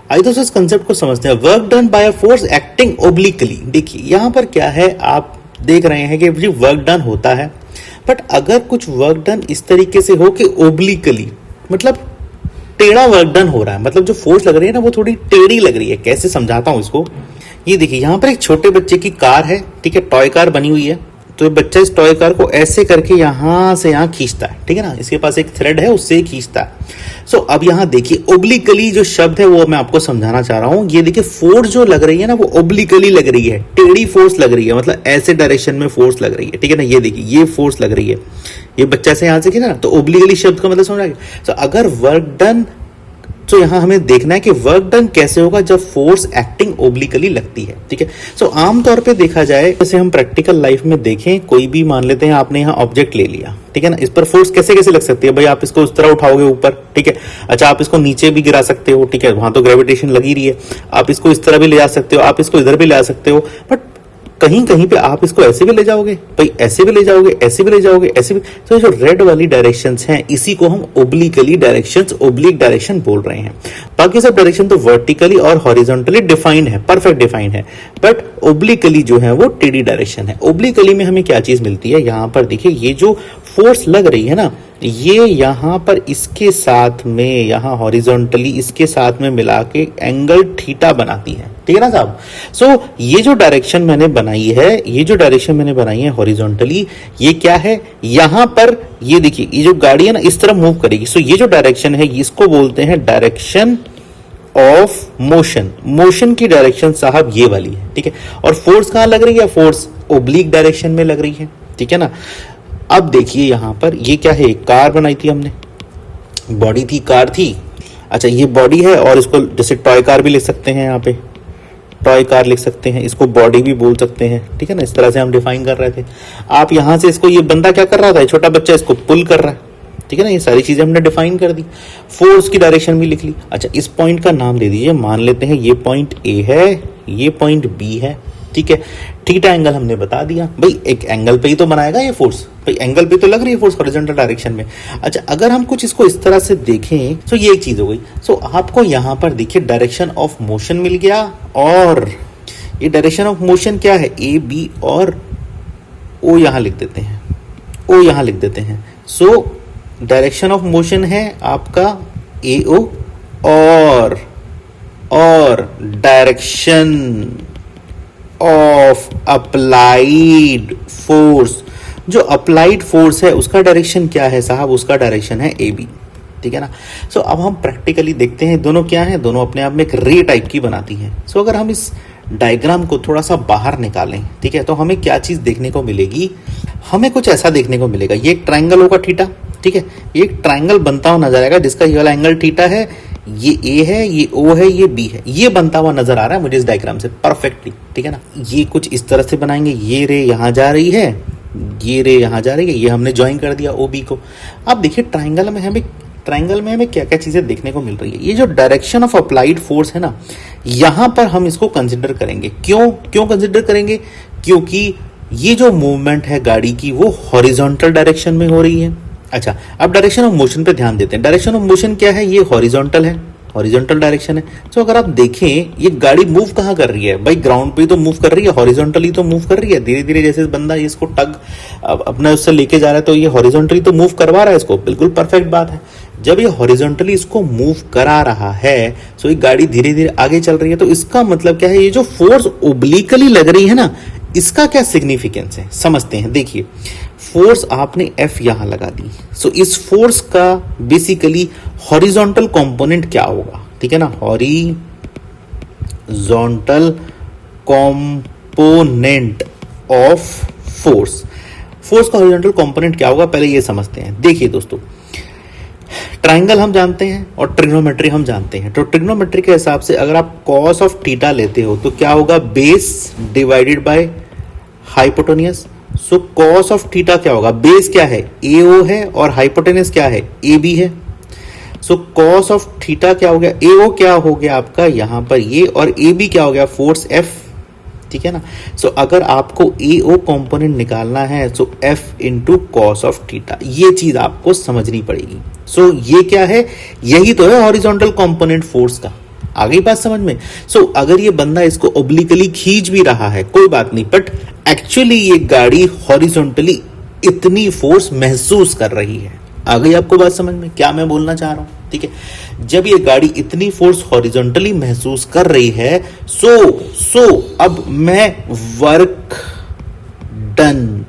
आइए दोस्तों इस कंसेप्ट को समझते हैं। Work done by a force acting obliquely. देखिए यहाँ पर क्या है, आप देख रहे हैं कि जी वर्क डन होता है, बट अगर कुछ वर्क डन इस तरीके से हो कि ओब्लिकली, मतलब टेढ़ा वर्क डन हो रहा है, मतलब जो फोर्स लग रही है ना वो थोड़ी टेढ़ी लग रही है। कैसे समझाता हूं इसको। ये देखिए यहाँ पर एक छोटे बच्चे की कार है, ठीक है, टॉय कार बनी हुई है। तो बच्चा इस टॉय कार को ऐसे करके यहां से यहां खींचता है, ठीक है ना, इसके पास एक थ्रेड है उससे खींचता है। सो अब यहां देखिए ओब्लिकली जो शब्द है वो मैं आपको समझाना चाह रहा हूं। ये देखिए फोर्स जो लग रही है ना वो ओब्लिकली लग रही है, टेढ़ी फोर्स लग रही है, मतलब ऐसे डायरेक्शन में फोर्स लग रही है, ठीक है ना। ये देखिए ये फोर्स लग रही है, ये बच्चा से यहां से खींचा ना, तो ओब्लिकली शब्द का मतलब समझ आ गया। तो अगर वर्क डन, तो यहां हमें देखना है कि वर्क डन कैसे होगा जब फोर्स एक्टिंग ओब्लिकली लगती है, ठीक है। सो आमतौर पे देखा जाए, जैसे हम प्रैक्टिकल लाइफ में देखें, कोई भी मान लेते हैं आपने यहाँ ऑब्जेक्ट ले लिया, ठीक है ना, इस पर फोर्स कैसे कैसे लग सकती है भाई। आप इसको उस तरह उठाओगे ऊपर, ठीक है, अच्छा आप इसको नीचे भी गिरा सकते हो, ठीक है, वहां तो ग्रेविटेशन लगी रही है। आप इसको इस तरह भी ले जा सकते हो, आप इसको इधर भी ले जा सकते हो, बट कहीं कहीं पे आप इसको ऐसे भी ले जाओगे भाई, ऐसे भी ले जाओगे, ऐसे भी ले जाओगे, ऐसे भी। तो जो रेड वाली डायरेक्शंस हैं इसी को हम ओब्लिकली डायरेक्शंस, ओब्लिक डायरेक्शन बोल रहे हैं। बाकी सब डायरेक्शन तो वर्टिकली और हॉरिजॉन्टली डिफाइंड है, परफेक्ट डिफाइंड है, बट ओब्लिकली जो है वो टेढ़ी डायरेक्शन है। ओब्लिकली में हमें क्या चीज मिलती है, यहां पर देखिए ये जो फोर्स लग रही है ना, ये यहां पर इसके साथ में, यहां हॉरिजॉन्टली इसके साथ में मिला के एंगल थीटा बनाती है, ठीक है ना साहब। सो ये जो डायरेक्शन मैंने बनाई है, ये जो डायरेक्शन मैंने बनाई है हॉरिजॉन्टली, ये क्या है, यहां पर ये देखिए ये जो गाड़ी है ना इस तरह मूव करेगी। सो ये जो डायरेक्शन है इसको बोलते हैं डायरेक्शन ऑफ मोशन। मोशन की डायरेक्शन साहब ये वाली है, ठीक है। और फोर्स कहां लग रही है, फोर्स ओब्लिक डायरेक्शन में लग रही है, ठीक है ना। अब देखिए यहां पर ये क्या है, कार बनाई थी हमने, बॉडी थी, कार थी, अच्छा ये बॉडी है, और इसको जैसे टॉय कार भी लिख सकते हैं, यहाँ पे टॉय कार लिख सकते हैं, इसको बॉडी भी बोल सकते हैं, ठीक है ना। इस तरह से हम डिफाइन कर रहे थे। आप यहां से इसको, ये बंदा क्या कर रहा था, छोटा बच्चा इसको पुल कर रहा है, ठीक है ना। ये सारी चीजें हमने डिफाइन कर दी, फोर्स की डायरेक्शन भी लिख ली। अच्छा इस पॉइंट का नाम दे दीजिए, मान लेते हैं ये पॉइंट ए है, ये पॉइंट बी है, ठीक है। थीटा एंगल हमने बता दिया भाई, एक एंगल पे ही तो बनाएगा ये फोर्स भाई, एंगल पे तो लग रही है फोर्स हॉरिजॉन्टल डायरेक्शन में। अच्छा अगर हम कुछ इसको इस तरह से देखें तो ये एक चीज हो गई। सो आपको यहां पर देखिए डायरेक्शन ऑफ मोशन मिल गया, और ये डायरेक्शन ऑफ मोशन क्या है, ए बी और ओ यहां लिख देते हैं, ओ यहां लिख देते हैं। सो डायरेक्शन ऑफ मोशन है आपका ए ओ, और डायरेक्शन ऑफ अप्लाइड फोर्स, जो अप्लाइड फोर्स है उसका डायरेक्शन क्या है साहब, उसका डायरेक्शन है ए बी, ठीक है ना। सो अब हम प्रैक्टिकली देखते हैं दोनों क्या है, दोनों अपने आप में एक रे टाइप की बनाती हैं। सो अगर हम इस डायग्राम को थोड़ा सा बाहर निकालें, ठीक है, तो हमें क्या चीज देखने को मिलेगी, हमें कुछ ऐसा देखने को मिलेगा। ये एक ट्रायंगल होगा थीटा, ठीक है, ये एक ट्रायंगल बनता हुआ नजर आएगा जिसका ये वाला एंगल थीटा है, ये ए है, ये ओ है, ये बी है, ये बनता हुआ नजर आ रहा है मुझे इस डायग्राम से परफेक्टली, ठीक है ना। ये कुछ इस तरह से बनाएंगे, ये रे यहां जा रही है, ये रे यहां जा रही है, ये हमने ज्वाइन कर दिया ओ बी को। अब देखिए ट्रायंगल में हमें क्या क्या चीजें देखने को मिल रही है। ये जो डायरेक्शन ऑफ अप्लाइड फोर्स है ना, यहां पर हम इसको कंसिडर करेंगे। क्यों कंसिडर करेंगे, क्योंकि ये जो मूवमेंट है गाड़ी की वो हॉरिजॉन्टल डायरेक्शन में हो रही है। अच्छा अब डायरेक्शन ऑफ मोशन पे ध्यान देते हैं। डायरेक्शन ऑफ मोशन क्या है, ये हॉरिजॉन्टल है, हॉरिजॉन्टल डायरेक्शन है। तो अगर आप देखें ये गाड़ी मूव कहां कर रही है भाई, ग्राउंड पे तो मूव कर रही है, हॉरिजॉन्टली तो मूव कर रही है। धीरे धीरे जैसे बंदा इसको टग अपना उससे लेके जा रहा है तो ये हॉरिजॉन्टली तो मूव करवा रहा है इसको, बिल्कुल परफेक्ट बात है। जब ये हॉरिजॉन्टली इसको मूव करा रहा है तो ये गाड़ी धीरे धीरे आगे चल रही है, तो इसका मतलब क्या है, ये जो फोर्स ओब्लिकली लग रही है ना, इसका क्या सिग्निफिकेंस है समझते हैं। देखिए फोर्स आपने F यहां लगा दी, सो इस फोर्स का बेसिकली हॉरिजॉन्टल कंपोनेंट क्या होगा, ठीक है ना, horizontal component of force. Force का हॉरिजॉन्टल कंपोनेंट क्या होगा पहले ये समझते हैं। देखिए दोस्तों ट्रायंगल हम जानते हैं और ट्रिग्नोमेट्री हम जानते हैं, तो ट्रिग्नोमेट्री के हिसाब से अगर आप कॉस ऑफ थीटा लेते हो तो क्या होगा, base divided by hypotenuse. So cos of theta क्या होगा, बेस क्या है ए ओ है और हाइपोटेन्यूज क्या है ए बी है। सो कॉस ऑफ थीटा क्या हो गया, ए ओ क्या हो गया आपका यहां पर ये, और ए बी क्या हो गया फोर्स एफ, ठीक है ना। सो अगर आपको ए ओ कॉम्पोनेंट निकालना है so F into cos of theta, ये चीज आपको समझनी पड़ेगी। सो ये क्या है, यही तो है हॉरिजॉन्टल कॉम्पोनेंट फोर्स का, आ गई बात समझ में? सो अगर ये बंदा इसको ओब्लिकली खींच भी रहा है कोई बात नहीं, बट एक्चुअली ये गाड़ी हॉरिजॉन्टली इतनी फोर्स महसूस कर रही है। आ गई आपको बात समझ में क्या मैं बोलना चाह रहा हूं? ठीक है, जब ये गाड़ी इतनी फोर्स हॉरिजॉन्टली महसूस कर रही है, सो अब मैं वर्क डन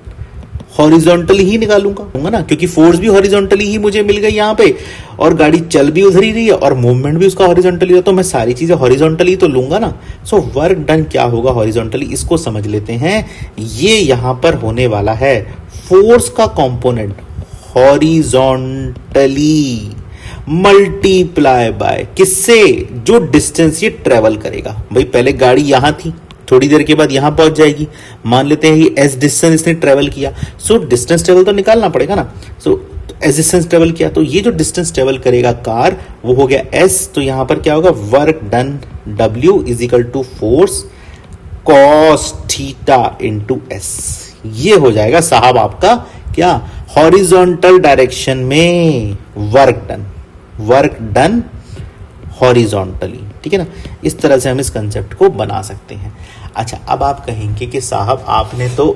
हॉरिजॉन्टली ही निकालूंगा ना, क्योंकि फोर्स भी हॉरिजॉन्टली ही मुझे मिल गई यहाँ पे, और गाड़ी चल भी उधर ही रही है और मूवमेंट भी उसका हॉरिजॉन्टली है, तो मैं सारी चीजें हॉरिजॉन्टली तो लूंगा ना। सो वर्क डन क्या होगा हॉरिजॉन्टली, इसको समझ लेते हैं। ये यहां पर होने वाला है फोर्स का कंपोनेंट हॉरिजॉन्टली मल्टीप्लाई बाय किससे, जो डिस्टेंस ये ट्रेवल करेगा। भाई पहले गाड़ी यहां थी, थोड़ी देर के बाद यहां पहुंच जाएगी, मान लेते हैं ये एस डिस्टेंस इसने ट्रेवल किया, सो डिस्टेंस ट्रेवल तो निकालना पड़ेगा ना। सो एस डिस्टेंस ट्रेवल किया, तो ये जो डिस्टेंस ट्रेवल करेगा कार वो हो गया एस, तो यहां पर क्या होगा work done W is equal to force cos theta into S. ये हो जाएगा साहब आपका क्या, हॉरिजॉन्टल डायरेक्शन में वर्क डन हॉरिजॉन्टली। ठीक है ना, इस तरह से हम इस कंसेप्ट को बना सकते हैं। अच्छा, अब आप कहेंगे कि साहब आपने तो,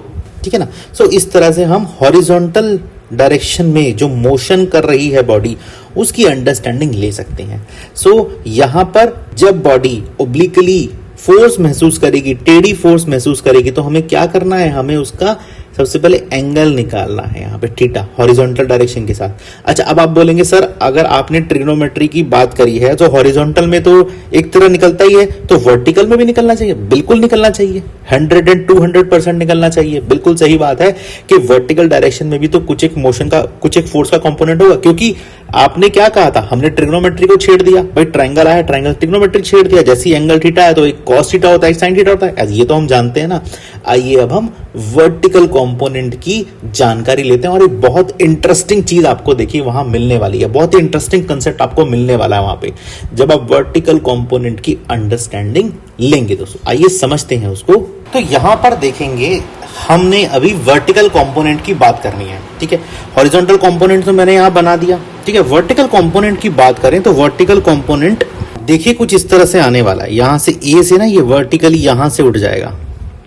ठीक है ना, सो इस तरह से हम हॉरिजॉन्टल डायरेक्शन में जो मोशन कर रही है बॉडी उसकी अंडरस्टैंडिंग ले सकते हैं। सो यहां पर जब बॉडी ओब्लिकली फोर्स महसूस करेगी, टेढ़ी फोर्स महसूस करेगी, तो हमें क्या करना है, हमें उसका सबसे पहले एंगल निकालना है यहाँ पे थीटा हॉरिजॉन्टल डायरेक्शन के साथ। अच्छा, अब आप बोलेंगे सर अगर आपने ट्रिग्नोमेट्री की बात करी है तो हॉरिजॉन्टल में तो एक तरह निकलता ही है, तो वर्टिकल में भी निकलना चाहिए। बिल्कुल निकलना चाहिए, 100 and 200% निकलना चाहिए। बिल्कुल सही बात है कि वर्टिकल डायरेक्शन में भी तो कुछ एक मोशन का, कुछ एक फोर्स का कंपोनेंट होगा, क्योंकि आपने क्या कहा था, हमने ट्रिग्नोमेट्री को छेड़ दिया। भाई ट्रायंगल आया, ट्रायंगल ट्रिग्नोमेट्री छेड़ दिया, जैसे एंगल थीटा है तो एक कॉस थीटा होता है, एक साइन थीटा होता है, ये तो हम जानते हैं ना। आइए अब हम वर्टिकल कंपोनेंट की जानकारी लेते हैं, और एक बहुत इंटरेस्टिंग चीज आपको देखिए वहां मिलने वाली है, बहुत ही इंटरेस्टिंग कंसेप्ट आपको मिलने वाला है वहां पे, जब आप वर्टिकल कंपोनेंट की अंडरस्टैंडिंग लेंगे। दोस्तों आइए समझते हैं उसको। तो यहां पर देखेंगे हमने अभी वर्टिकल कंपोनेंट की बात करनी है, ठीक है। हॉरिजॉन्टल कंपोनेंट तो मैंने यहां बना दिया, ठीक है। वर्टिकल कंपोनेंट की बात करें तो वर्टिकल कंपोनेंट देखिए कुछ इस तरह से आने वाला है, यहां से ए से ना ये वर्टिकली यहां से उठ जाएगा,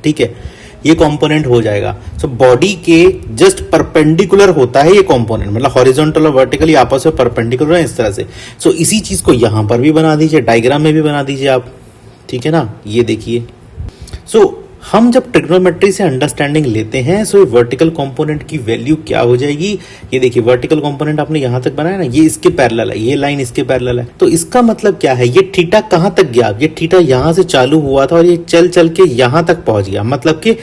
ठीक है, ये कंपोनेंट हो जाएगा। सो बॉडी के जस्ट परपेंडिकुलर होता है ये कंपोनेंट, मतलब हॉरिजॉन्टल और वर्टिकली आपस में परपेंडिकुलर है इस तरह से। सो इसी चीज को यहां पर भी बना दीजिए, डायग्राम में भी बना दीजिए आप, ठीक है ना, ये देखिए। सो हम जब ट्रिग्नोमेट्री से अंडरस्टैंडिंग लेते हैं, सो वर्टिकल कंपोनेंट की वैल्यू क्या हो जाएगी, ये देखिए वर्टिकल कंपोनेंट आपने यहां तक बनाया ना, ये इसके पैरेलल है, ये लाइन इसके पैरेलल है, तो इसका मतलब क्या है, ये थीटा कहां तक गया, ये थीटा यहां से चालू हुआ था और ये चल चल के यहां तक पहुंच गया, मतलब कि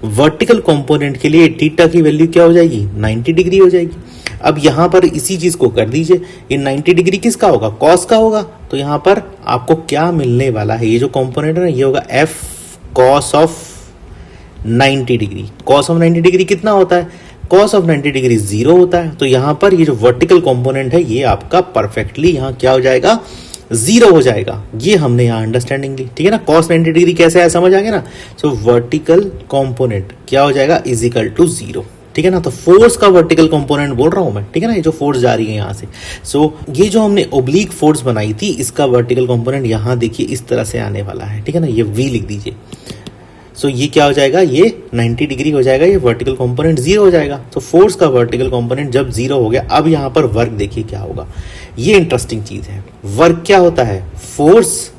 वर्टिकल कंपोनेंट के लिए थीटा की वैल्यू क्या हो जाएगी, 90 डिग्री हो जाएगी। अब यहां पर इसी चीज को कर दीजिए, ये 90 डिग्री किसका होगा, कॉस का होगा, तो यहां पर आपको क्या मिलने वाला है, ये जो कंपोनेंट है ना, ये होगा F cos of 90 degree. Cos of 90 degree कितना होता है, कॉस ऑफ 90 डिग्री 0 होता है, तो यहां पर ये जो वर्टिकल कंपोनेंट है ये आपका परफेक्टली यहां क्या हो जाएगा, 0 हो जाएगा। ये हमने यहां अंडरस्टैंडिंग ली, ठीक है ना। कॉस 90 डिग्री कैसे आया समझ आ गया ना। सो वर्टिकल कंपोनेंट क्या हो जाएगा, इज इक्वल टू 0, ठीक है ना। तो फोर्स का वर्टिकल कंपोनेंट बोल रहा हूं मैं, ठीक है ना, ये जो फोर्स जा रही है यहां से। सो ये जो हमने ओब्लिक फोर्स बनाई थी, इसका वर्टिकल कंपोनेंट यहां देखिए इस तरह से आने वाला है, ठीक है ना, ये v लिख दीजिए। सो ये क्या हो जाएगा, ये 90 डिग्री हो जाएगा, ये वर्टिकल कंपोनेंट 0 हो जाएगा। तो फोर्स का वर्टिकल कंपोनेंट जब 0 हो गया, अब यहां पर वर्क देखिए क्या होगा, ये इंटरेस्टिंग चीज है। वर्क क्या होता है, फोर्स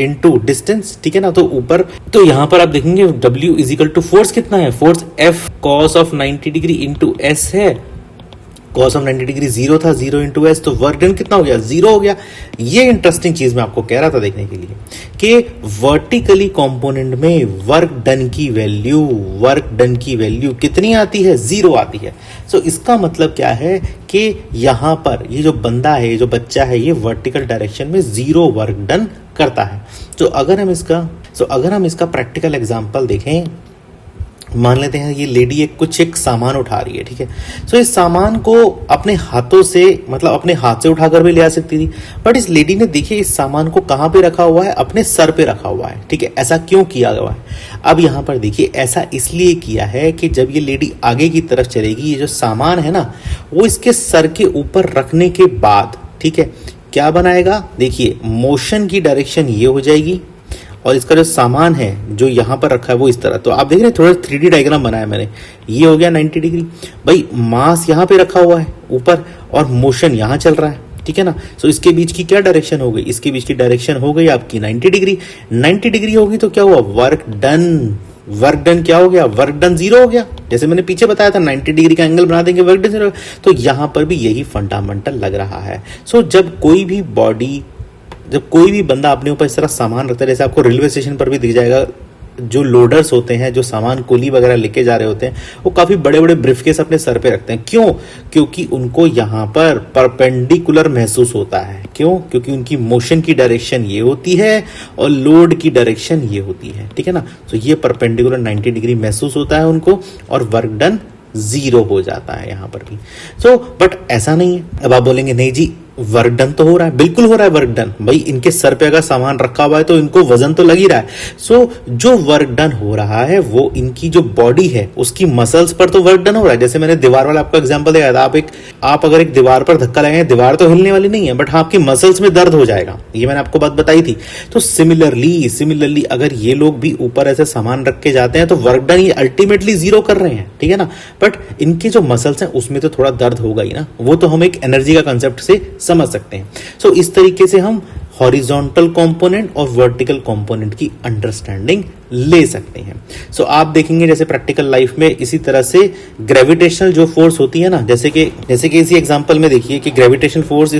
इनटू डिस्टेंस, ठीक है ना। तो ऊपर तो यहां पर आप देखेंगे W is equal to force कितना है, force F cos of 90 degree into S है, कॉस ऑफ 90 डिग्री 0 था, 0 इंटू एस, तो वर्क डन कितना हो गया, 0 हो गया। ये इंटरेस्टिंग चीज मैं आपको कह रहा था देखने के लिए कि वर्टिकली कंपोनेंट में वर्क डन की वैल्यू कितनी आती है, 0 आती है। सो इसका मतलब क्या है कि यहां पर ये जो बंदा है, ये जो बच्चा है, ये वर्टिकल डायरेक्शन में 0 वर्क डन करता है। तो अगर हम इसका प्रैक्टिकल एग्जांपल देखें, मान लेते हैं ये लेडी एक सामान उठा रही है, ठीक है। सो इस सामान को अपने हाथों से, मतलब अपने हाथ से उठाकर भी ले आ सकती थी, बट इस लेडी ने देखिए इस सामान को कहां पे रखा हुआ है, अपने सर पे रखा हुआ है, ठीक है। ऐसा क्यों किया हुआ है, अब यहां पर देखिए ऐसा इसलिए किया है कि जब ये लेडी आगे की तरफ चलेगी, ये जो सामान है ना, वो इसके सर के ऊपर रखने के बाद, ठीक है, क्या बनाएगा, देखिए मोशन की डायरेक्शन ये हो जाएगी और इसका जो सामान है जो यहाँ पर रखा है वो इस तरह। तो आप देख रहे हैं थोड़ा 3D डायग्राम बनाया मैंने, ये हो गया 90 डिग्री। भाई मास यहाँ पे रखा हुआ है ऊपर और मोशन यहाँ चल रहा है, ठीक है ना। सो इसके बीच की क्या डायरेक्शन हो गई, इसके बीच की डायरेक्शन हो गई आपकी 90 डिग्री। 90 डिग्री होगी तो क्या हुआ, वर्क डन। वर्क डन क्या हो गया, वर्क डन 0 हो गया। जैसे मैंने पीछे बताया था 90 डिग्री का एंगल बना देंगे, वर्क डन 0। तो यहां पर भी यही फंडामेंटल लग रहा है। सो जब कोई भी बंदा अपने ऊपर इस तरह सामान रखता है, जैसे आपको रेलवे स्टेशन पर भी दिख जाएगा, जो लोडर्स होते हैं, जो सामान कुली वगैरह लेके जा रहे होते हैं, वो काफी बड़े बड़े ब्रीफकेस अपने सर पे रखते हैं। क्यों, क्योंकि उनको यहाँ पर परपेंडिकुलर महसूस होता है। क्यों, क्योंकि उनकी मोशन की डायरेक्शन ये होती है और लोड की डायरेक्शन ये होती है, ठीक है ना। तो ये परपेंडिकुलर 90 डिग्री महसूस होता है उनको और वर्क डन 0 हो जाता है यहाँ पर भी। सो बट ऐसा नहीं है। अब आप बोलेंगे नहीं जी वर्क डन तो हो रहा है, बिल्कुल हो रहा है वर्क डन। भाई इनके सर पे अगर सामान रखा हुआ है तो इनको वजन तो लग ही रहा है। सो जो वर्क डन हो रहा है वो इनकी जो बॉडी है उसकी मसल्स पर तो वर्क डन हो रहा है। जैसे मैंने दीवार वाला आपको एग्जांपल दिया था, आप अगर एक दीवार पर धक्का लगाएंगे, दीवार तो हिलने वाली नहीं है बट हाँ आपकी मसल्स में दर्द हो जाएगा, ये मैंने आपको बात बताई थी। तो सिमिलरली अगर ये लोग भी ऊपर ऐसे सामान रख के जाते हैं तो वर्क डन ये अल्टीमेटली 0 कर रहे हैं, ठीक है ना। बट इनके जो मसल्स हैं उसमें तो थोड़ा दर्द होगा ही ना, वो तो हम एक एनर्जी का कंसेप्ट से समझ सकते हैं। सो इस तरीके से हम हॉरिजॉन्टल कंपोनेंट और वर्टिकल कंपोनेंट की अंडरस्टैंडिंग ले सकते हैं। सो आप देखेंगे जैसे प्रैक्टिकल लाइफ में इसी तरह से ग्रेविटेशनल जो फोर्स होती है ना, जैसे कि इसी एग्जांपल में देखिए कि ग्रेविटेशनल फोर्स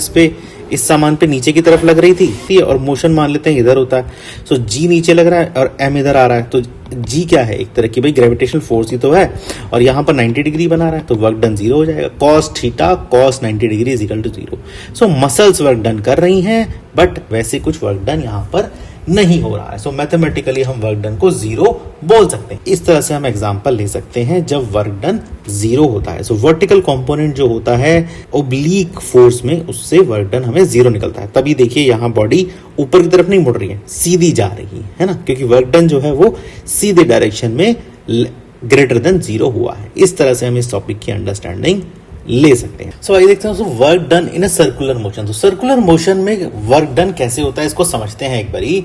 इस सामान पे नीचे की तरफ लग रही थी और मोशन मान लेते हैं इधर होता है। सो जी नीचे लग रहा है और एम इधर आ रहा है, तो जी क्या है, एक तरह की भाई ग्रेविटेशनल फोर्स ही तो है और यहाँ पर 90 डिग्री बना रहा है तो वर्क डन 0 हो जाएगा। cos theta cos 90 degree is equal to 0। So muscles work done कर रही हैं बट वैसे कुछ वर्क डन यहाँ पर नहीं हो रहा है। सो मैथमेटिकली हम वर्क डन को 0 बोल सकते हैं। इस तरह से हम एग्जांपल ले सकते हैं जब वर्क डन 0 होता है। सो वर्टिकल कंपोनेंट जो होता है ओब्लीक फोर्स में, उससे वर्क डन हमें 0 निकलता है। तभी देखिए यहाँ बॉडी ऊपर की तरफ नहीं मुड़ रही है, सीधी जा रही है ना, क्योंकि वर्क डन जो है वो सीधे डायरेक्शन में ग्रेटर देन 0 हुआ है। इस तरह से हम इस टॉपिक की अंडरस्टैंडिंग ले सकते हैं। सो आइए देखते हैं work done in a circular motion. तो सर्कुलर मोशन में वर्क डन कैसे होता है इसको समझते हैं एक बारी।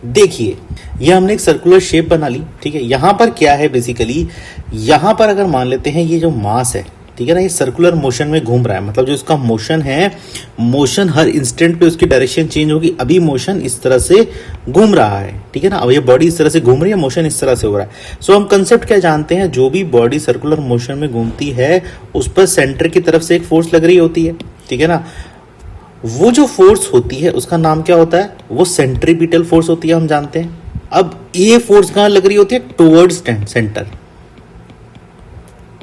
देखिए ये हमने एक सर्कुलर शेप बना ली, ठीक है। यहां पर क्या है, बेसिकली यहां पर अगर मान लेते हैं ये जो मास है, ठीक है ना, ये सर्कुलर मोशन में घूम रहा है, मतलब जो इसका मोशन है, मोशन हर इंस्टेंट पे उसकी डायरेक्शन चेंज होगी। अभी मोशन इस तरह से घूम रहा है, ठीक है ना, अब ये बॉडी इस तरह से घूम रही है, मोशन इस तरह से हो रहा है। सो हम कंसेप्ट क्या जानते हैं, जो भी बॉडी सर्कुलर मोशन में घूमती है उस पर सेंटर की तरफ से एक फोर्स लग रही होती है, ठीक है ना। वो जो फोर्स होती है उसका नाम क्या होता है, वो सेंट्रीपिटल फोर्स होती है, हम जानते हैं। अब ये फोर्स कहां लग रही होती है, टुवर्ड्स सेंटर,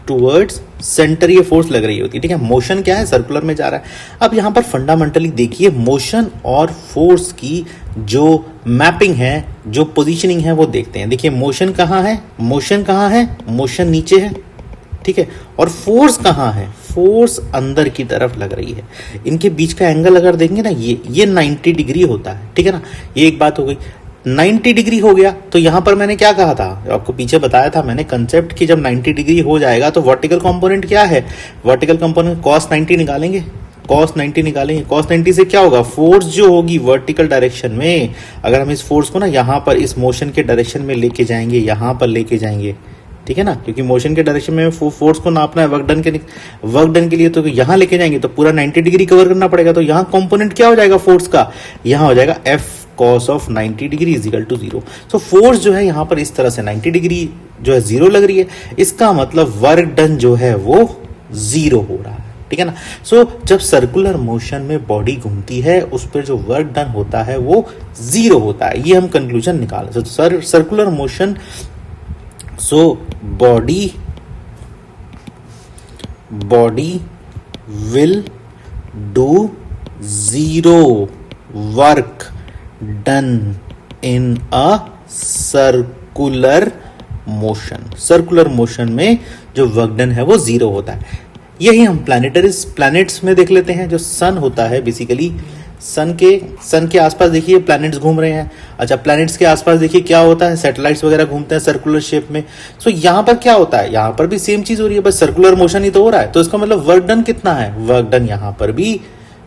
टुवर्ड्स सेंटर ये फोर्स लग रही होती है, ठीक है। मोशन क्या है, सर्कुलर में जा रहा है। अब यहां पर फंडामेंटली देखिए मोशन और फोर्स की जो मैपिंग है, जो पोजीशनिंग है वो देखते हैं। देखिए मोशन कहां है, मोशन नीचे है, ठीक है, और फोर्स कहां है, फोर्स अंदर की तरफ लग रही है। इनके बीच का एंगल अगर देखेंगे ना, ये 90 डिग्री होता है, ठीक है ना। ये एक बात हो गई, 90 डिग्री हो गया तो यहां पर मैंने क्या कहा था, आपको पीछे बताया था मैंने कंसेप्ट कि जब 90 डिग्री हो जाएगा तो वर्टिकल कंपोनेंट क्या है, वर्टिकल कंपोनेंट cos 90 निकालेंगे, cos 90 से क्या होगा, फोर्स जो होगी वर्टिकल डायरेक्शन में, अगर हम इस फोर्स को ना यहां पर इस मोशन के डायरेक्शन में लेके जाएंगे, यहां पर लेके जाएंगे, ठीक है ना, क्योंकि मोशन के डायरेक्शन में फोर्स को नापना है वर्क डन के लिए, तो यहां लेके जाएंगे तो पूरा 90 डिग्री कवर करना पड़ेगा। तो यहां कंपोनेंट क्या हो जाएगा फोर्स का, यहां हो जाएगा F cos of 90 degree is equal to 0। So force जो है यहां पर इस तरह से 90 डिग्री जो है 0 लग रही है, इसका मतलब वर्क डन जो है वो 0 हो रहा है, ठीक है ना। सो जब सर्कुलर मोशन में बॉडी घूमती है उस पर जो वर्क डन होता है वो 0 होता है, ये हम कंक्लूजन निकाले। तो circular motion, so body will do 0 work done in a circular motion में जो वर्क डन है वो 0 होता है। यही हम प्लैनेट्स में देख लेते हैं। जो सन होता है बेसिकली, सन के आसपास देखिए प्लैनेट्स घूम रहे हैं। अच्छा, प्लैनेट्स के आसपास देखिए क्या होता है, सैटेलाइट्स वगैरह घूमते हैं सर्कुलर शेप में। सो यहां पर क्या होता है, यहां पर भी सेम चीज हो रही है, बस सर्कुलर मोशन ही तो हो रहा है। तो इसका मतलब वर्क डन कितना है, वर्क डन यहां पर भी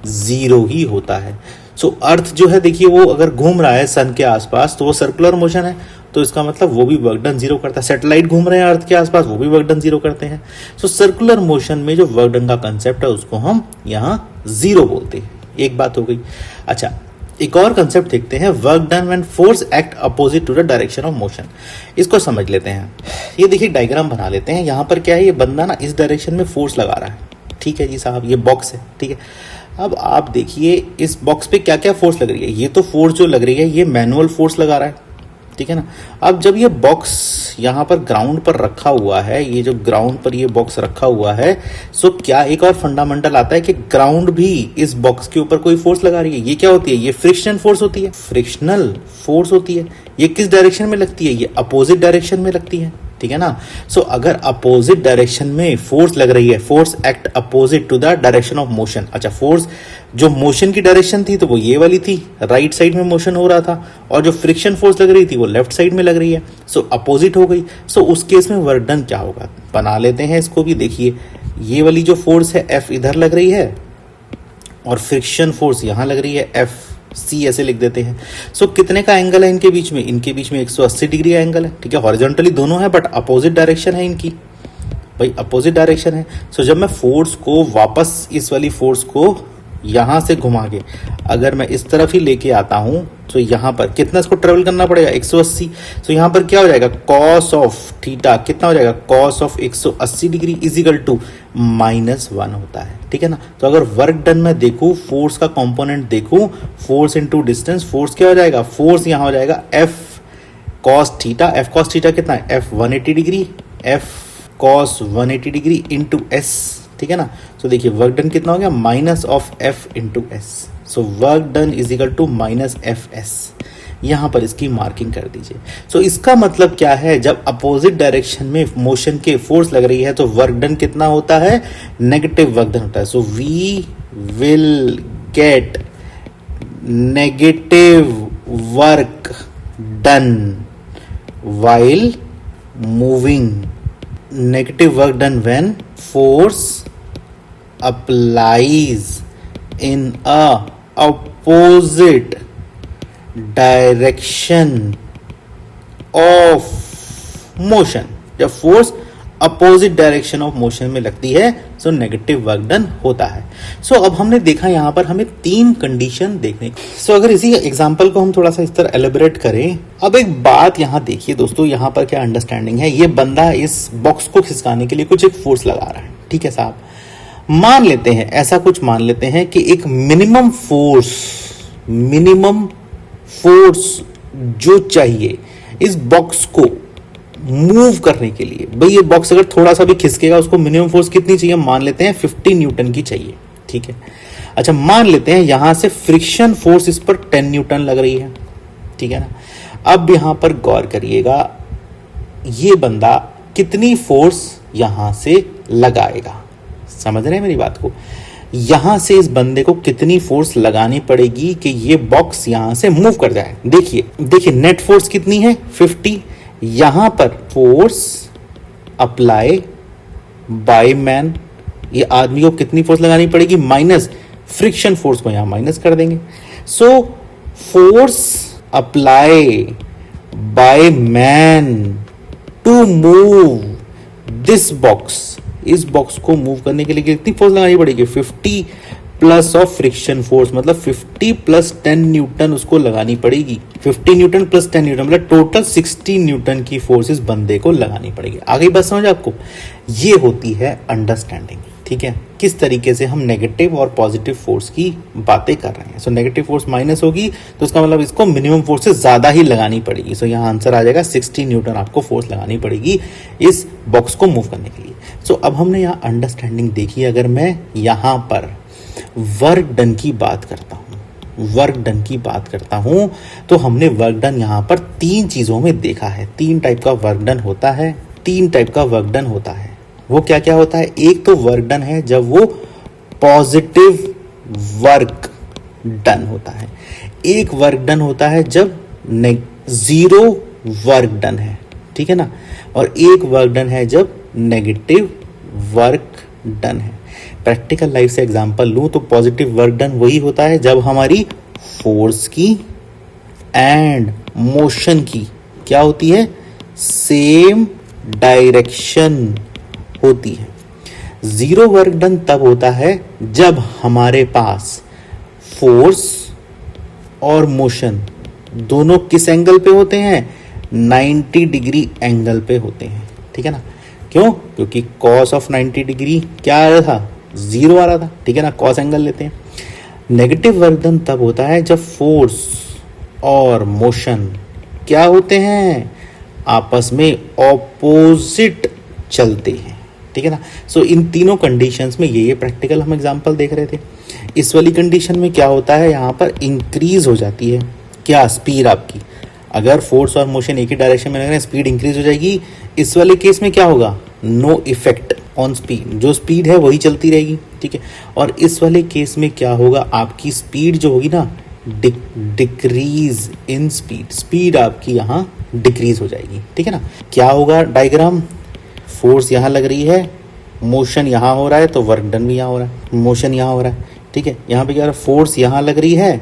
जीरो ही होता है। सो अर्थ जो है देखिए वो अगर घूम रहा है सन के आसपास तो वो सर्कुलर मोशन है, तो इसका मतलब वो भी वर्क डन जीरो करता है। सैटेलाइट घूम रहे हैं अर्थ के आसपास, वो भी वर्क डन जीरो करते हैं। सो सर्कुलर मोशन में जो वर्क डन का कंसेप्ट है उसको हम यहाँ जीरो बोलते हैं। एक बात हो गई। अच्छा, एक और कंसेप्ट देखते हैं, work done when force act opposite to the direction of motion. इसको समझ लेते हैं। ये देखिए डायग्राम बना लेते हैं। यहाँ पर क्या है, ये बंदा ना इस डायरेक्शन में फोर्स लगा रहा है, ठीक है जी साहब, ये बॉक्स है, ठीक है। अब आप देखिए इस बॉक्स पे क्या क्या फोर्स लग रही है। ये तो फोर्स जो लग रही है ये मैनुअल फोर्स लगा रहा है, ठीक है ना। अब जब ये बॉक्स यहाँ पर ग्राउंड पर रखा हुआ है, ये जो ग्राउंड पर ये बॉक्स रखा हुआ है, सो क्या एक और फंडामेंटल आता है कि ग्राउंड भी इस बॉक्स के ऊपर कोई फोर्स लगा रही है। ये क्या होती है, ये फ्रिक्शन फोर्स होती है, फ्रिक्शनल फोर्स होती है। ये किस डायरेक्शन में लगती है, ये अपोजिट डायरेक्शन में लगती है, ठीक है ना। सो अगर अपोजिट डायरेक्शन में फोर्स लग रही है, force act opposite to the direction of motion. अच्छा, फोर्स जो मोशन की डायरेक्शन थी तो वो ये वाली थी, राइट साइड में मोशन हो रहा था, और जो फ्रिक्शन फोर्स लग रही थी वो लेफ्ट साइड में लग रही है। सो अपोजिट हो गई। सो उस केस में वर्क डन क्या होगा, बना लेते हैं इसको भी। देखिए ये वाली जो फोर्स है F इधर लग रही है और फ्रिक्शन फोर्स यहां लग रही है F C, ऐसे लिख देते हैं। सो कितने का एंगल है इनके बीच में, इनके बीच में 180 डिग्री का एंगल है, ठीक है। हॉरिजॉन्टली दोनों है बट अपोजिट डायरेक्शन है इनकी, भाई अपोजिट डायरेक्शन है। सो जब मैं फोर्स को वापस इस वाली फोर्स को यहां से घुमा के अगर मैं इस तरफ ही लेके आता हूं तो यहां पर कितना इसको ट्रेवल करना पड़ेगा, 180। सो यहां पर क्या हो जाएगा, कॉस ऑफ थीटा कितना हो जाएगा, cos of 180 degree is equal to -1 होता है, ठीक है ना। तो अगर वर्क डन में देखूं, फोर्स का कंपोनेंट देखूं, फोर्स इनटू डिस्टेंस, फोर्स क्या हो जाएगा, फोर्स यहां हो जाएगा F cos theta. F cos theta कितना है, F 180 degree, F cos 180 degree into S, ठीक है ना। तो देखिए वर्क डन कितना हो गया, minus of F into S. So work done is equal to minus FS। यहां पर इसकी मार्किंग कर दीजिए। सो इसका मतलब क्या है, जब अपोजिट डायरेक्शन में मोशन के फोर्स लग रही है तो वर्क डन कितना होता है, नेगेटिव वर्क डन होता है। So we will get negative work done while moving, negative work done when force applies in a opposite direction of motion। जब force opposite direction of motion में लगती है so negative work done होता है। सो अब हमने देखा यहां पर हमें 3 कंडीशन देखने। सो अगर इसी एग्जांपल को हम थोड़ा सा इस तरह एलिब्रेट करें, अब एक बात यहां देखिए दोस्तों, यहां पर क्या अंडरस्टैंडिंग है, ये बंदा इस बॉक्स को खिसकाने के लिए कुछ एक फोर्स लगा रहा है, ठीक है साहब। मान लेते हैं, ऐसा कुछ मान लेते हैं कि एक मिनिमम फोर्स जो चाहिए इस बॉक्स को मूव करने के लिए, भाई ये बॉक्स अगर थोड़ा सा भी खिसकेगा उसको मिनिमम फोर्स कितनी चाहिए, मान लेते हैं 50 न्यूटन की चाहिए, ठीक है। अच्छा, मान लेते हैं यहां से फ्रिक्शन फोर्स इस पर 10 न्यूटन लग रही है, ठीक है ना। अब यहां पर गौर करिएगा, ये बंदा कितनी फोर्स यहां से लगाएगा, समझ रहे हैं मेरी बात को। यहां से इस बंदे को कितनी फोर्स लगानी पड़ेगी कि ये बॉक्स यहां से मूव कर जाए। देखिए नेट फोर्स कितनी है, 50। यहां पर फोर्स अप्लाई बाय मैन, ये आदमी को कितनी फोर्स लगानी पड़ेगी, माइनस फ्रिक्शन फोर्स को यहां माइनस कर देंगे। So force apply by man to move this box, इस बॉक्स को मूव करने के लिए कितनी फोर्स लगानी पड़ेगी, 50 प्लस ऑफ फ्रिक्शन फोर्स, मतलब 50 प्लस 10 न्यूटन उसको लगानी पड़ेगी। 50 न्यूटन प्लस 10 न्यूटन मतलब टोटल 60 न्यूटन की फोर्स इस बंदे को लगानी पड़ेगी। आगे बात समझ आपको, ये होती है अंडरस्टैंडिंग, ठीक है। किस तरीके से हम नेगेटिव और पॉजिटिव फोर्स की बातें कर रहे हैं। सो नेगेटिव फोर्स माइनस होगी तो उसका मतलब इसको मिनिमम फोर्स से ज्यादा ही लगानी पड़ेगी। सो यहाँ आंसर आ जाएगा 60 न्यूटन आपको फोर्स लगानी पड़ेगी इस बॉक्स को मूव करने के लिए। सो अब हमने यहाँ अंडरस्टैंडिंग देखी। अगर मैं यहाँ पर वर्क डन की बात करता हूं तो हमने वर्क डन यहां पर 3 चीजों में देखा है। 3 टाइप का वर्क डन होता है। वो क्या क्या होता है, एक तो वर्क डन है जब वो पॉजिटिव वर्क डन होता है, एक वर्क डन होता है जब जीरो वर्क डन है, ठीक है ना, और एक वर्क डन है जब नेगेटिव वर्क डन है। प्रैक्टिकल लाइफ से एग्जांपल लूँ तो पॉजिटिव वर्क डन वही होता है जब हमारी फोर्स की एंड मोशन की क्या होती है, सेम डायरेक्शन होती है। जीरो वर्क डन तब होता है जब हमारे पास फोर्स और मोशन दोनों किस एंगल पे होते हैं, 90 डिग्री एंगल पे होते हैं। ठीक है ना, क्यों, क्योंकि कॉस ऑफ 90 डिग्री क्या आ रहा था, जीरो आ रहा था। ठीक है ना, कॉस एंगल लेते हैं। नेगेटिव वर्क डन तब होता है जब फोर्स और मोशन क्या होते हैं, आपस में ऑपोजिट चलते हैं। ठीक है ना, सो इन तीनों कंडीशंस में ये प्रैक्टिकल हम एग्जांपल देख रहे थे। इस वाली कंडीशन में क्या होता है, यहाँ पर इंक्रीज हो जाती है क्या, स्पीड आपकी। अगर फोर्स और मोशन एक ही डायरेक्शन में लग रहे हैं, स्पीड इंक्रीज हो जाएगी। इस वाले केस में क्या होगा, नो इफेक्ट ऑन स्पीड, जो स्पीड है वही चलती रहेगी। ठीक है, और इस वाले केस में क्या होगा, आपकी स्पीड जो होगी ना, डिक्रीज इन स्पीड, स्पीड आपकी यहाँ डिक्रीज हो जाएगी। ठीक है ना, क्या होगा डायग्राम, फोर्स यहाँ लग रही है, मोशन यहाँ हो रहा है, तो वर्क डन भी यहाँ हो रहा है, मोशन यहाँ हो रहा है। ठीक है, यहाँ पे क्या हो रहा है, फोर्स यहाँ लग रही है,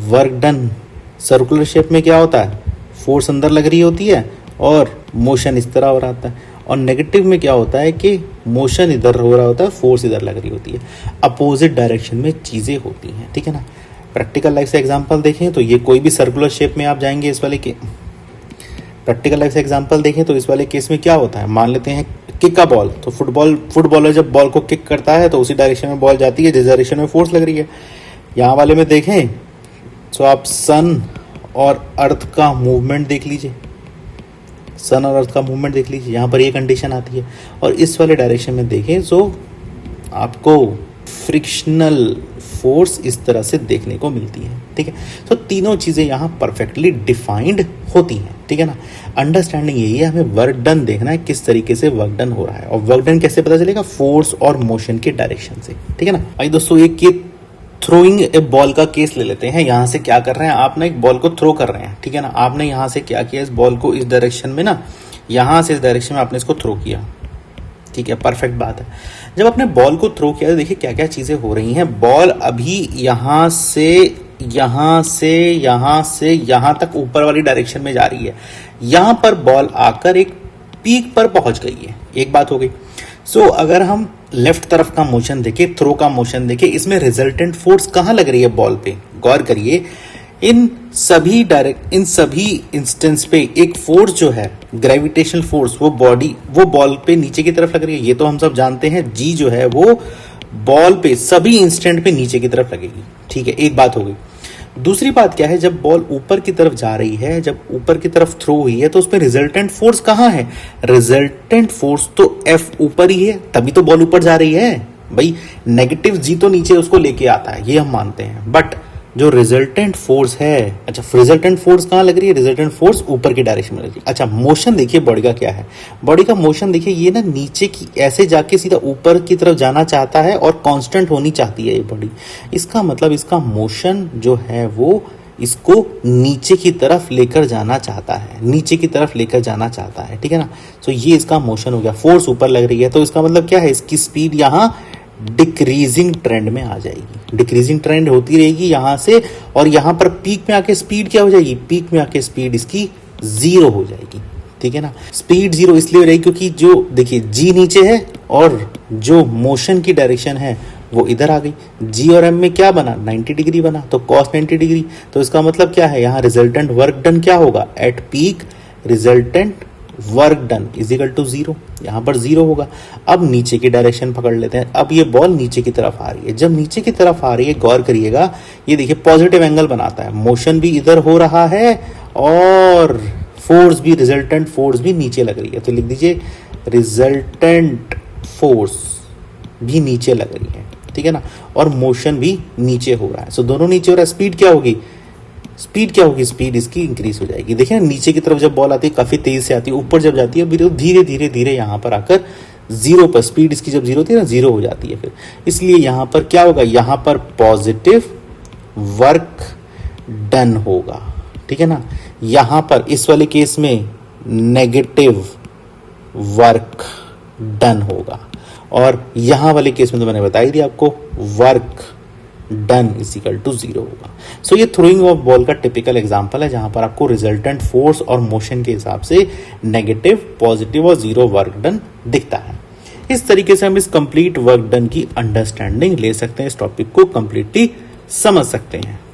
वर्क डन। सर्कुलर शेप में क्या होता है, फोर्स अंदर लग रही होती है और मोशन इस तरह हो रहा होता है। और नेगेटिव में क्या होता है कि मोशन इधर हो रहा होता है, फोर्स इधर लग रही होती है, अपोजिट डायरेक्शन में चीज़ें होती हैं। ठीक है ना, प्रैक्टिकल लाइफ से एग्जांपल देखें तो ये कोई भी सर्कुलर शेप में आप जाएंगे, इस वाले के प्रैक्टिकल लाइफ से एग्जांपल देखें तो इस वाले केस में क्या होता है, मान लेते हैं किक का बॉल, तो फुटबॉलर जब बॉल को किक करता है तो उसी डायरेक्शन में बॉल जाती है जिस डायरेक्शन में फोर्स लग रही है। यहाँ वाले में देखें तो आप सन और अर्थ का मूवमेंट देख लीजिए, सन और अर्थ का मूवमेंट देख लीजिए, यहाँ पर ये कंडीशन आती है। और इस वाले डायरेक्शन में देखें तो आपको फ्रिक्शनल फोर्स इस तरह से देखने को मिलती है। ठीक है, तो तीनों चीज़ें यहाँ परफेक्टली डिफाइंड होती हैं। ठीक है ना, अंडरस्टैंडिंग यही है, हमें वर्क डन देखना है किस तरीके से वर्क डन हो रहा है। और वर्क डन कैसे पता चलेगा, फोर्स और मोशन के डायरेक्शन से। ठीक है ना, आइए दोस्तों एक ये थ्रोइंग ए बॉल का केस ले लेते हैं। यहाँ से क्या कर रहे हैं, आप ना एक बॉल को थ्रो कर रहे हैं। ठीक है ना, आपने यहाँ से क्या किया, इस बॉल को इस डायरेक्शन में ना, यहाँ से इस डायरेक्शन में आपने इसको थ्रो किया। ठीक है, परफेक्ट बात है। जब आपने बॉल को थ्रो किया तो देखिए क्या क्या चीज़ें हो रही हैं। बॉल अभी यहाँ से यहाँ तक ऊपर वाली डायरेक्शन में जा रही है। यहाँ पर बॉल आकर एक पीक पर पहुंच गई है, एक बात हो गई। सो अगर हम लेफ्ट तरफ का मोशन देखें, थ्रो का मोशन देखें, इसमें रिजल्टेंट फोर्स कहाँ लग रही है, बॉल पे। गौर करिए, इन सभी इंस्टेंस पे एक फोर्स जो है, ग्रेविटेशनल फोर्स, वो बॉल पे नीचे की तरफ लग रही है। ये तो हम सब जानते हैं, जी जो है वो बॉल पे सभी इंस्टेंट पे नीचे की तरफ लगेगी। ठीक है, एक बात हो गई। दूसरी बात क्या है, जब बॉल ऊपर की तरफ जा रही है, जब ऊपर की तरफ थ्रो हुई है, तो उसमें रिजल्टेंट फोर्स कहाँ है, रिजल्टेंट फोर्स तो एफ ऊपर ही है, तभी तो बॉल ऊपर जा रही है भाई। नेगेटिव जी तो नीचे उसको लेके आता है, ये हम मानते हैं, बट जो रिजल्टेंट फोर्स है, अच्छा रिजल्टेंट फोर्स कहाँ लग रही है, रिजल्टेंट फोर्स ऊपर की डायरेक्शन में लग रही है। अच्छा, मोशन देखिए बॉडी का क्या है, बॉडी का मोशन देखिए, ये ना नीचे की ऐसे जाके सीधा ऊपर की तरफ जाना चाहता है और कांस्टेंट होनी चाहती है ये बॉडी। इसका मतलब इसका मोशन जो है वो इसको नीचे की तरफ लेकर जाना चाहता है, नीचे की तरफ लेकर जाना चाहता है। ठीक है ना, तो ये इसका मोशन हो गया। फोर्स ऊपर लग रही है तो इसका मतलब क्या है, इसकी स्पीड यहाँ डिक्रीजिंग ट्रेंड में आ जाएगी, डिक्रीजिंग ट्रेंड होती रहेगी यहाँ से, और यहाँ पर पीक में आके स्पीड क्या हो जाएगी, पीक में आके स्पीड इसकी जीरो हो जाएगी। ठीक है ना, स्पीड जीरो इसलिए रहेगी क्योंकि जो देखिए जी नीचे है और जो मोशन की डायरेक्शन है वो इधर आ गई। जी और एम में क्या बना, 90 डिग्री बना, तो कॉस 90 डिग्री। तो इसका मतलब क्या है, यहाँ रिजल्टेंट वर्क डन क्या होगा, at peak resultant work done is equal to zero, यहाँ पर जीरो होगा। अब नीचे की डायरेक्शन पकड़ लेते हैं। अब ये बॉल नीचे की तरफ आ रही है, जब नीचे की तरफ आ रही है गौर करिएगा, ये देखिए पॉजिटिव एंगल बनाता है, मोशन भी इधर हो रहा है और फोर्स भी, रिजल्टेंट फोर्स भी नीचे लग रही है। तो लिख दीजिए रिजल्टेंट फोर्स भी नीचे लग रही है। ठीक है ना, और मोशन भी नीचे हो रहा है। सो दोनों नीचे हो रहा है। स्पीड क्या होगी, स्पीड क्या होगी, स्पीड इसकी इंक्रीज हो जाएगी। देखिए ना, नीचे की तरफ जब बॉल आती है काफी तेज से आती है, ऊपर जब जाती है धीरे धीरे धीरे यहाँ पर आकर जीरो पर, स्पीड इसकी जब जीरो होती है ना, जीरो हो जाती है फिर। इसलिए यहाँ पर क्या होगा, यहाँ पर पॉजिटिव वर्क डन होगा। ठीक है ना, यहाँ पर इस वाले केस में नेगेटिव वर्क डन होगा। और यहां वाले केस में तो मैंने बता ही दिया आपको, work done is equal to 0 होगा। सो ये थ्रोइंग ऑफ बॉल का टिपिकल एग्जांपल है जहां पर आपको रिजल्टेंट फोर्स और मोशन के हिसाब से नेगेटिव, पॉजिटिव और 0 वर्क डन दिखता है। इस तरीके से हम इस कंप्लीट वर्क डन की अंडरस्टैंडिंग ले सकते हैं, इस टॉपिक को कंप्लीटली समझ सकते हैं।